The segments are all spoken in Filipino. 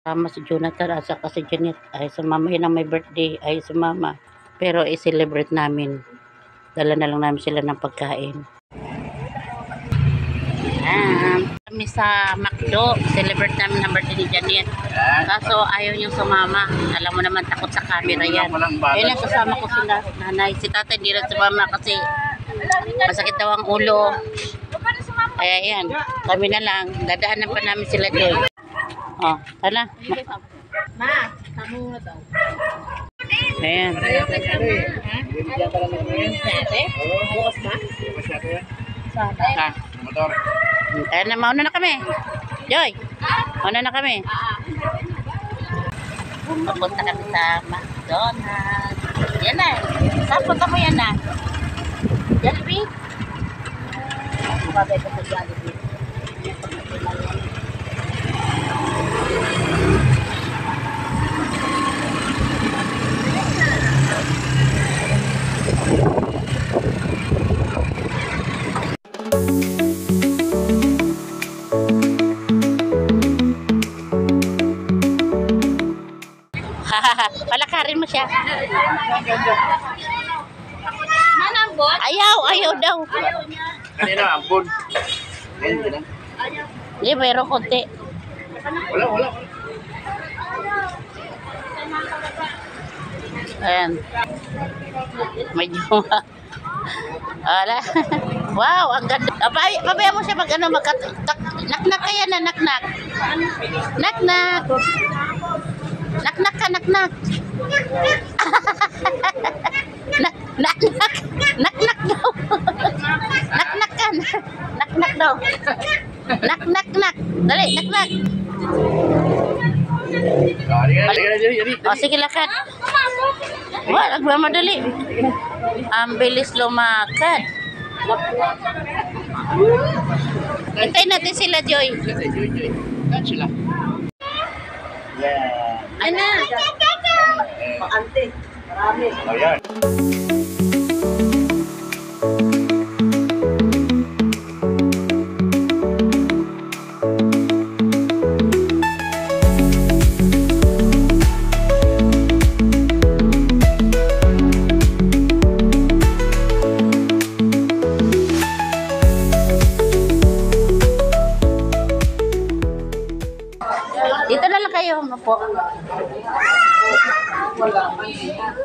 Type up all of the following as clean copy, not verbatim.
Tama si Jonathan at saka si Janet ay sumama. Yun ang may birthday ay sumama. Pero i-celebrate namin. Dala na lang namin sila ng pagkain. Kami sa McDo. Celebrate namin ang birthday ni Janet. Kaso ayaw niyang sumama. Alam mo naman takot sa camera yan. Ayun lang kasama ko sila. Nanay, si tatay hindi rin sumama kasi masakit daw ang ulo. Kaya yan. Kami na lang. Dadaanan pa namin sila doon. Oh, sana. Ma, kamu nga daw. Ayan. Bukas ba? Ah. Ayan na, mauna na kami. Joy, mauna na kami. Papunta kami sa McDonald's. Yan na. Saan punta mo yan na? Jollibee? Bumabay ka sa Jollibee. Palakarin mo siya. Manambot? Ayaw daw. Kanina, ampun. Hindi, mayroon konti. Wala. Ayan. Medyo. Wala. Wow, ang ganda. Pabayaan mo siya naknak kaya na, naknak. Naknak. Naknak ka, naknak. Naknak daw. Naknak ka. Naknak daw. Naknak. Dali, naknak. O, sige, lakad. Wala, nagmamadali. Ang bilis lumakad. Hintayin natin sila, Joy. Sila. Ay na. Ante, marami. Ayan. Dito na lang kayo, po.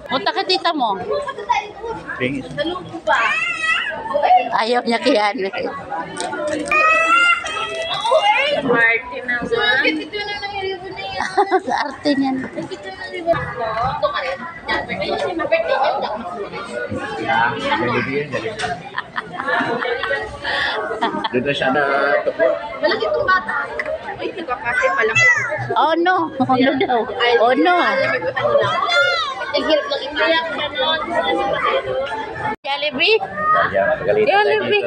Punta ka tita mo. Ayaw niya kiyan. Martin na ba? Ito na nangyari mo na yan. Sa arte niyan. Ito na rin ba? Ito ka rin? Birthday niya, birthday niya. Dito siya na tupo. Malaki itong bata. Ay, nagkakasay malaki. Oh no. Ano daw? Oh no. Naghirap lang ipayak na noon. Jollibee? Jollibee.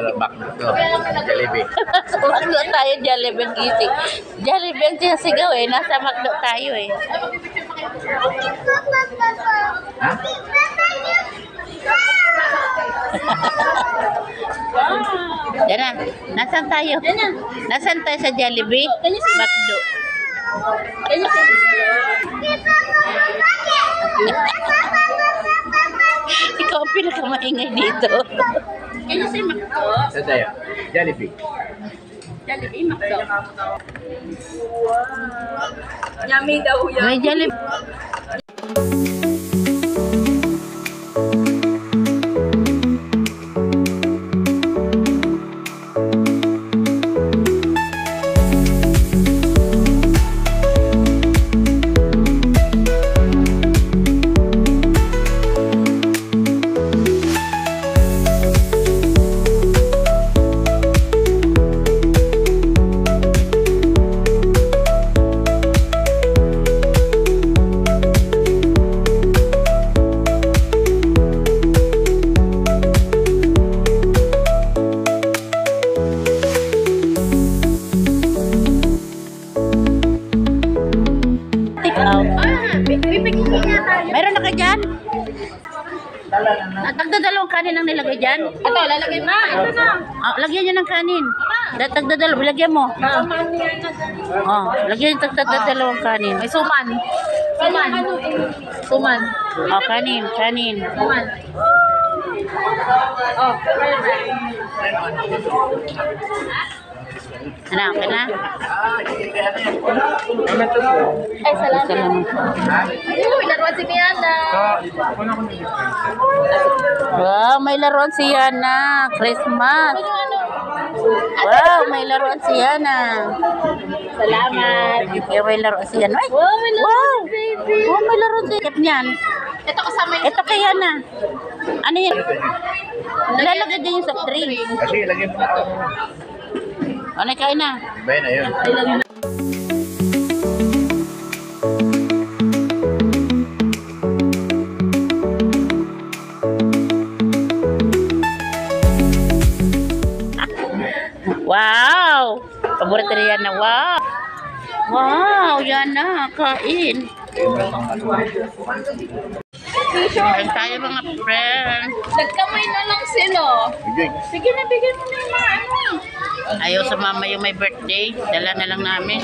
Jollibee. Sa McDo tayo, Jollibee gising. Jollibee ang sinasigaw eh. Nasa McDo tayo eh. Ha? Yan na. Nasaan tayo? Nasaan tayo sa Jollibee? McDo. Ikaw ang pinakamaingay dito. Kaya si Macdo. Saan tayo? Jollibee. Jollibee, Macdo. Yummy daw yan. May Jollibee. Meron na ka dyan? Nagdadalawang kanin ang nilagay dyan? Ito, lalagay ma. Ito na. Lagyan nyo ng kanin. Tagdadalawa, lagyan mo. Oh, lagyan yung tagdadalawang kanin. May suman. Suman. Suman. Oh, kanin. Suman. Oh, Ano, okay na? ay, salamat. Uy, laruan si Miana. Wow, may laruan si Yana. Christmas. Wow, may laruan si Yana. Salamat. Okay, may laruan si Yana. Ay, Wow, may laruan wow. si baby. Oh, may laruan si Kip niyan. Ito kasama yung Ito kay Yana. Ano yan? Lalagay din yung soft drinks. Kasi lagyan mo na. Ano, kain na. Bay na yun. Wow! Paborito ni Yana. Wow! Wow! Yana, kain. Kain tayo mga friends. nagkamay na lang sila. Bigay. Sige na, bigyan mo na yung mga ano. Ayaw sa mama yung may birthday. Dala na lang namin.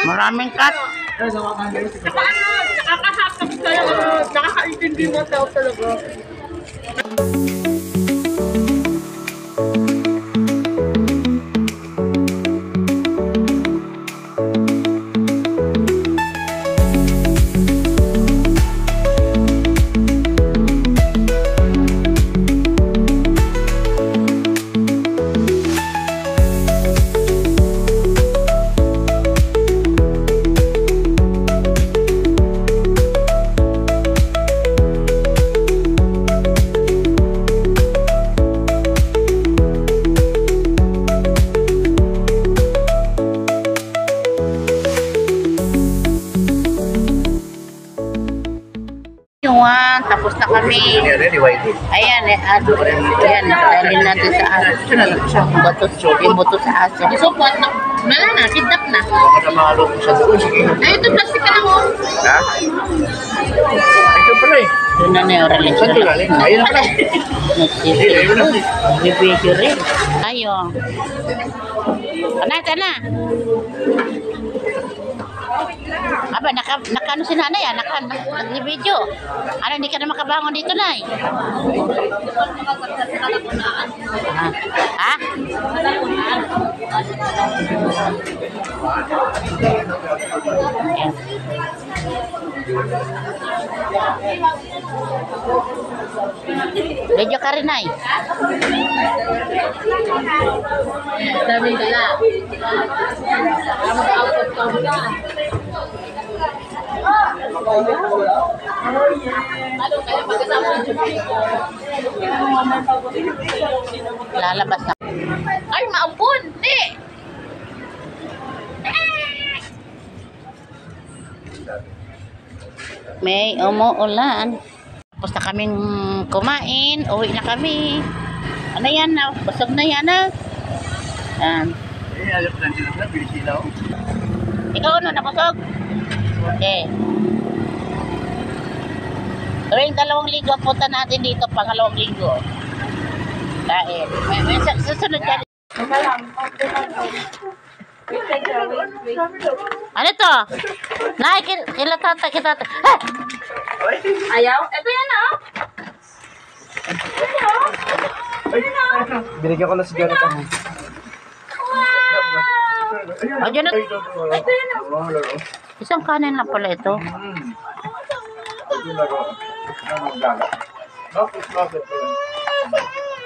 Maraming cut. Paano? Nakakahapag talaga. Nakakaintindi mo tao talaga. Tapos na kami. Yan, anyway. Ayan, ayan, dalhin natin sa aso. Yung buto sa aso. Support na. Wala na, kidnap na. Baka na mahalo ko sa doon. Sige. Ay, ito plastic ka lang oh. Ha? Ito pala eh. Yun na na yung Saan relation. ito galing? Ayun na pala. Nag-video rin. Ayo. Ana. Aba, naka-ano si nanay ah? Nag-video. Ano, hindi ka na makabangon dito, nay? Ha? Ayan. Video ka rin, nay. Daming dala. Mag-output ka mo na. Ano, kaya pagkasama ng Lalabas na. ay, maampun! Di! May umuulan. Tapos na kaming kumain. Uwi na kami. Ano yan na? Busog na yan na. Eh, alam ko lang sila. Bilis sila. Ikaw ano, nabusog? Okay. Tuwing 2 linggo, punta natin dito, pangalawang linggo. Dahil, may susunod ka. Ano to? Nay, kila tata, kita. Ha! Ayaw? Ito yan ah. Binigyan ko na si Jonathan. O, dyan na. Isang kanin lang pala ito.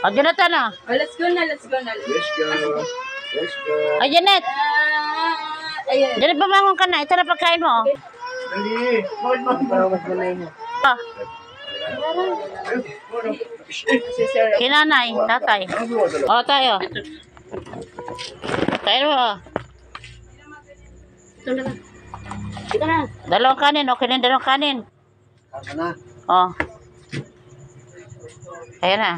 O, Jonathan na. Oh, let's go na, let's go na. Let's go. Let's go. Ay, Janet. Ayan. Janet, babangon ka na. Ito na pagkain mo. Dali. Bakit mo? Oh, kinanay, tatay. O, tayo. Tayo mo. Ito na. Dalawang kanin. Okay na yung dalawang kanin. Tama na. O. Ayan na.